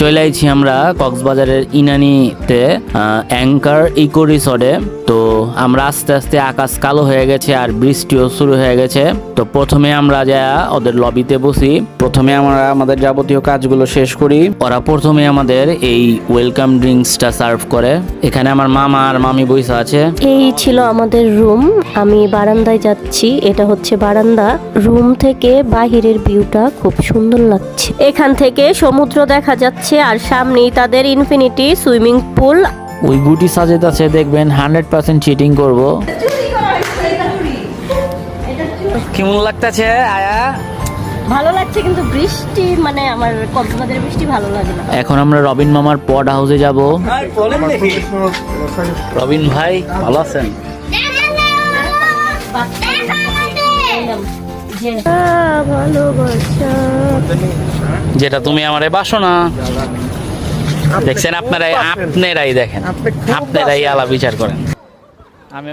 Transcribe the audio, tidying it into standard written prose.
চলে আইছি আমরা কক্সবাজারের ইনানিতে অ্যাঙ্কার ইকো রিসর্টে। তো আমরা আস্তে আস্তে আকাশ কালো হয়ে গেছে আর বৃষ্টিও শুরু হয়ে গেছে। তো প্রথমে আমরা যা ওদের লবিতে বসি, প্রথমে আমরা আমাদের যাবতীয় কাজগুলো শেষ করি। ওরা প্রথমে আমাদের এই ওয়েলকাম ড্রিঙ্কসটা সার্ভ করে। এখানে আমার মামা আর মামি বইসা আছে। এই ছিল আমাদের রুম। আমি বারান্দায় যাচ্ছি, এটা হচ্ছে বারান্দা। রুম থেকে বাহিরের ভিউটা খুব সুন্দর লাগছে। এখান থেকে সমুদ্র দেখা যাচ্ছে আর সামনেই তাদের ইনফিনিটি সুইমিং পুল। ওই গুটি সাজেত আছে, দেখবেন 100% চিটিং করবো। কেমন লাগতেছে আয়া? ভালো লাগছে, কিন্তু বৃষ্টি মানে আমার কক্সবাজারের বৃষ্টি ভালো লাগে না। এখন আমরা রবিন মামার পড হাউসে যাব। রবিন ভাই ভালো আছেন? যেটা তুমি আমারে বাসো না। দেখছেন, আপনারাই দেখেন, আপনারাই আলা বিচার করেন। আমি